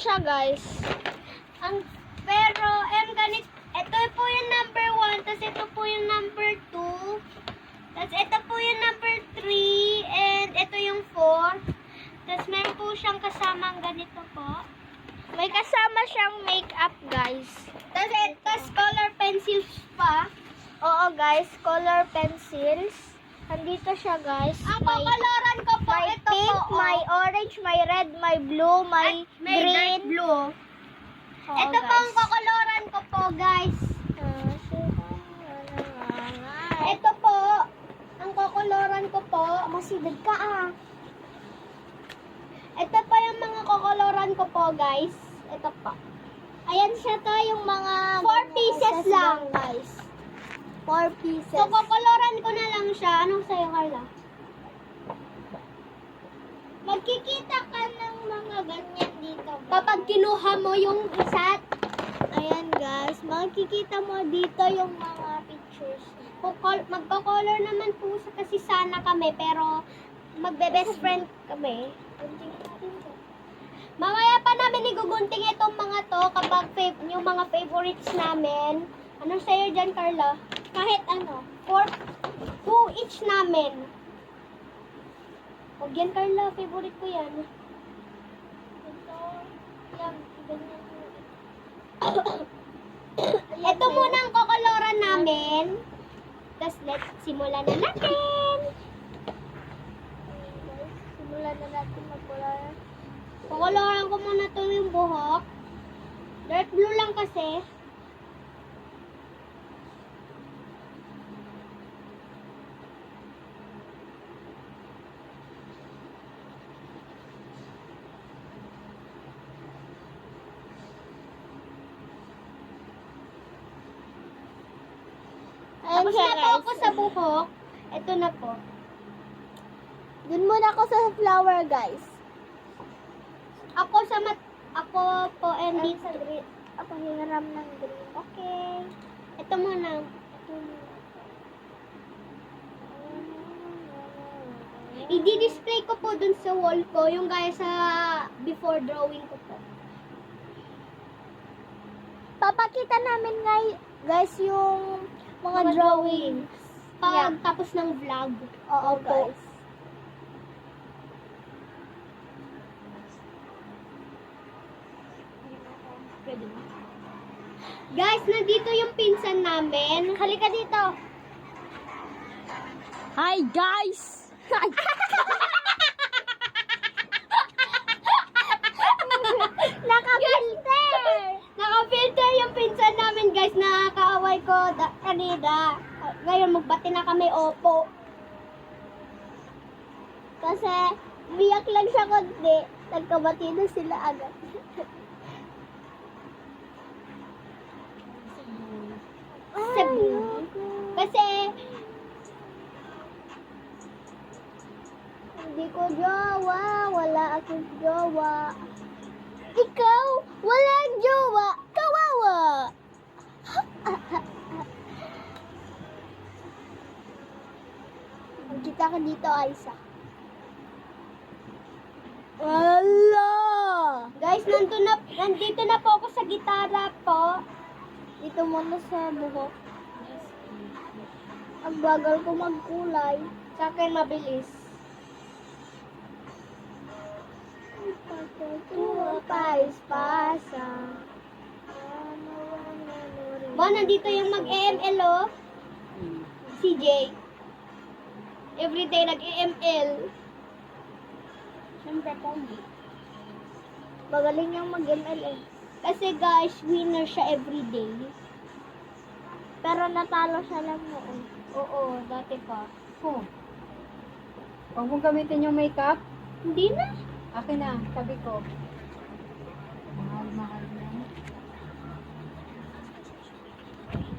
siya, guys. Pero, ganit. Ito po yung number 1, tapos ito po yung number 2. Tapos ito po yung number 3, and ito yung 4. Tapos meron po siyang kasamang ganito po. May kasama siyang makeup, guys. Tapos color pencils pa. Oo, guys. Color pencils. Andito siya, guys. Ang kakaloran ko po, May ito pink, po. may orange, may red, may blue, may may green. dark blue. Oo, Ito po ang guys. kakaloran ko po, guys. Ah, Ito po, ang kakoloran ko po. masidad ka, ah. Ito pa yung mga kakoloran ko po, guys. Ito po. Ayan siya to, yung mga... 4 pieces lang. guys. 4 pieces. So, kakoloran ko na lang siya. Anong sa'yo, Carla? Magkikita ka ng mga ganyan dito, guys. Kapag kinuha mo yung isa, Ayan, guys. Makikita mo dito yung mga pictures. magko-color naman po kasi sana kami, pero magbe-best friend kami. Mamaya pa namin igugunting itong mga to kapag yung mga favorites namin. Ano sa'yo dyan, Carla? Kahit ano. 2 each namin. Huwag yan, Carla. Favorite ko yan. Ito. Yan. Ganyan. Ito muna ang kokoloran namin. Tapos, let's simulan na natin. Simulan na natin mag-color. Kokoloran ko muna to yung buhok. Dark blue lang kasi. Ayan Tapos siya, na po guys. ako sa buhok. Ito na po. Dun muna ako sa flower, guys. Ako po and Ayan dito. sa green. Ako hiram ng green. Okay. Ito muna. I-display ko po dun sa wall ko, yung gaya sa before drawing ko po. Papakita namin guys yung mga drawings. Pag tapos ng vlog. Oo, Opo. guys. Pwede na. Guys, nandito yung pinsan namin. Halika dito. Hi, guys! Naka-filter! Naka-filter yung pinsan namin, guys, na kaaway ko kanina. Ngayon, magbati na kami, opo. Kasi, biyak lang siya kundi, nagkabati na sila agad. Cebu. Kasi, Hindi ko jowa, wala akong jowa. Ikaw, walang jowa, kawawa. Magkita ka dito, Aisa. Wala! guys, nandito na po ako sa gitara po. Dito muna sa buhok. Ang bagal ko magkulay. Sa akin, mabilis. Tua paispasa. Ba, nandito yung mag-EML, oh. CJ. Everyday nag-EML. Siyempre, Pogi. Magaling niyang mag-ML eh. Kasi guys, winner siya everyday. Pero natalo siya lang noon. Oo, dati pa. Oh. Huwag mong gamitin yung makeup. Hindi na. Akin na, sabi ko. Mahal na.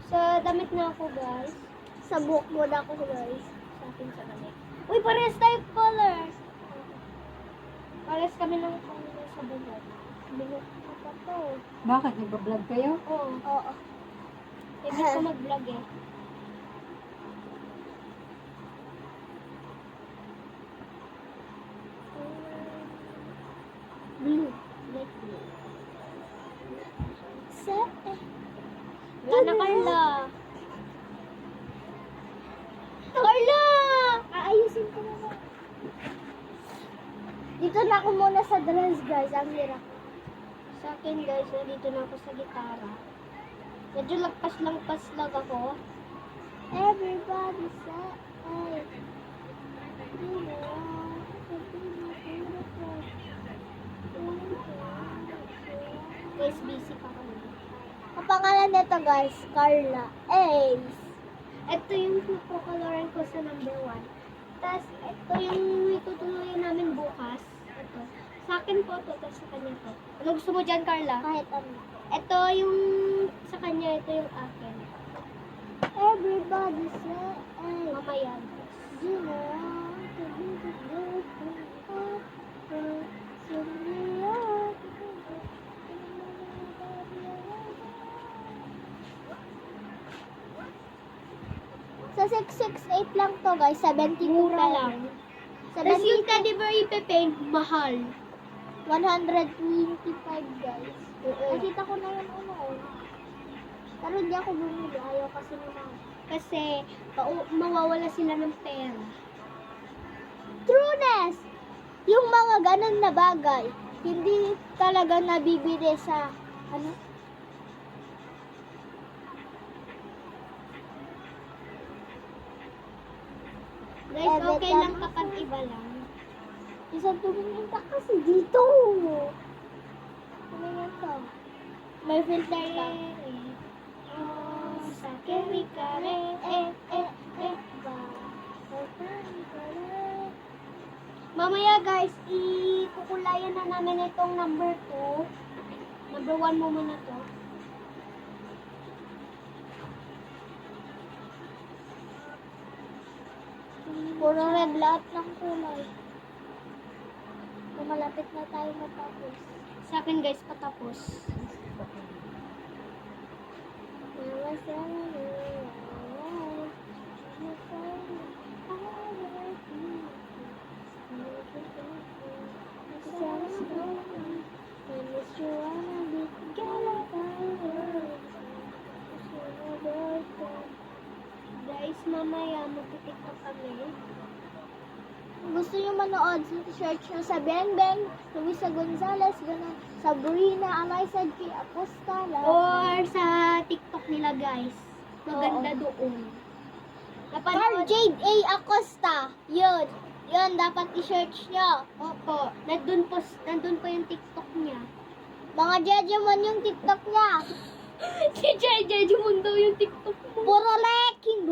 Sa damit na ako, guys. Sa buhok muna ako, guys. Sa akin sa damit. Uy, parehas tayo color. Parehas kami ng color sa buhok. Buhok ko pa to. Bakit? Nagbablog kayo? Oo. Oo. Hindi ko mag-vlog eh. Blue. Light blue. muna sa dress, guys. Ang hirap. Sa akin guys, nandito na ako sa gitara. Medyo lagpas-langpas lang ako. Everybody say, hey. You know, Guys, busy pa kami. ang pangalan nito, guys, Carla. Ace. Ito yung pupukoloran ko sa number 1. Tapos, ito yung itutuloy namin bukas. Ito. Sa akin po ito, tapos sa kanya to. Ano gusto mo dyan, Carla? Kahit ano. Ito yung sa kanya, ito yung akin. Everybody say, hey. Mamaya. You know, to be the good Sa 668 lang to, guys. 72 Mura lang. Tapos 70, yung teddy bear ipe-paint, mahal. 125, guys. Nakita ko na yun noon. Pero hindi ako bumili. Ayaw kasi naman. Kasi mawawala sila ng pera. Trueness! Yung mga ganun na bagay, hindi talaga nabibili sa, ano? Guys, okay lang kapag iba lang. Isang tumingin ka kasi dito. Tumingin ka. May filter ka. Oh, sa kare, Ba. Mamaya guys, ikukulayan na namin itong number 2. Number 1 mo muna to. Puro red lahat ng kulay. Malapit na tayo matapos. Sa akin guys, patapos. Guys, mamaya magtitiktok kami. Gusto nyo manood, search nyo sa Beng Beng, Luisa Gonzalez, ganun, Sabrina, Eliza G. Apostala. Or sa TikTok nila guys. Maganda doon. Or Napanood. Jade A. Acosta. Yun. Yun, dapat i-search nyo. Opo, nandun po yung TikTok niya. Mga Jejemon yung TikTok niya. Si JJ Mundo yung TikTok mo. Puro leking.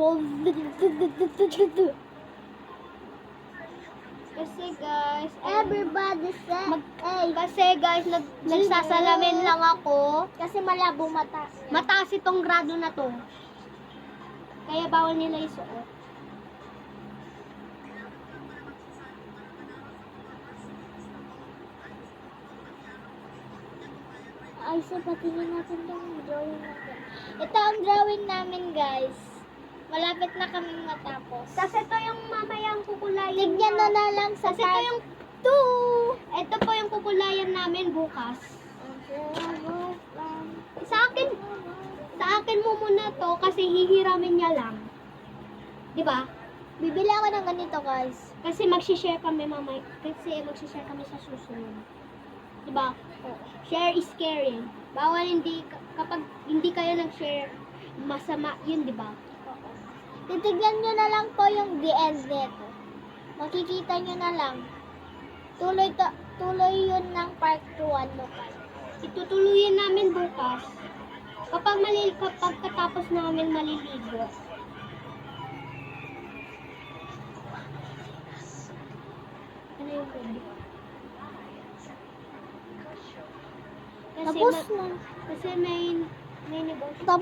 Kasi guys, Everybody say, hey. kasi guys, nagsasalamin lang ako. Kasi malabo mata. Mataas itong grado na to. Kaya bawal nila isuot. Ay, so patingin natin yung drawing natin. Ito ang drawing namin, guys. Malapit na kaming matapos. Kasi ito yung mamayang kukulayan. Tignan na- na lang sa Kasi ito yung 2. ito po yung kukulayan namin bukas. Sa akin mo muna to kasi hihiramin niya lang. 'Di ba? Bibili ako ng ganito, guys. Kasi mag-share kami mamay. Kasi mag-share kami sa susunod. 'Di ba? Share is caring. Bawal kapag hindi kayo nag-share, masama 'yun, 'di ba? Titignan nyo na lang po yung the end nito. Makikita nyo na lang. Tuloy yun ng part 1 local. Itutuloyin namin bukas. Kapag katapos namin maliligo. Ano yung pwede? Kasi Tapos na. Kasi may negosyo. Tapos